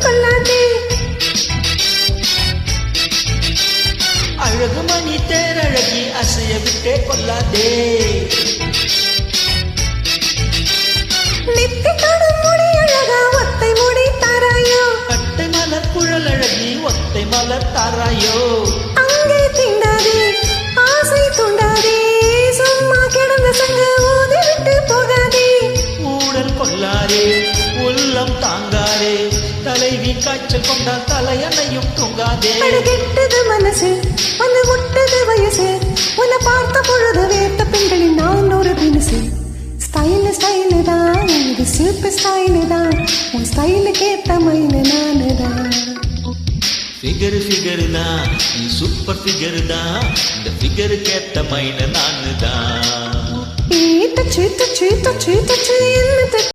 கொள்ளாதே. அழகு மணி தேரழகி அசைய விட்டே கொள்ளாதே. நெத்தி தொடும் முடி அழகா ஒத்தை முடி தாராயோ. கட்டை மலர் குழல் அழகி ஒத்தை மலர் தாராயோ. அங்கே தீண்டாதே ஆசை தூண்டாதே. சும்மா கிடந்த சங்க ஊதி விட்டு போகாதே. ஊடல் கொள்ளாரே உள்ளம் தாங்காரே. தலைவி காய்ச்சல் கொண்டால் தலையணையும் தூங்காதே. கெட்டது மனசு வந்து முட்டது வயசு. உன்னை பார்த்த பொழுது வேர்த்த பெண்களின் நான் ஒரு தினசு. ஸ்டைலு ஸ்டைலு தான் இது சூப்பர் ஸ்டைலு தான். உன் ஸ்டைலுக்கு ஏத்த மயிலு நானு தான். ஃபிகரு ஃபிகரு தான் நீ சூப்பர் ஃபிகரு தான். இந்த ஃபிகருக்கு ஏத்த மயில நானு தான். தச்சு தச்சு தச்சு தச்சு என்ன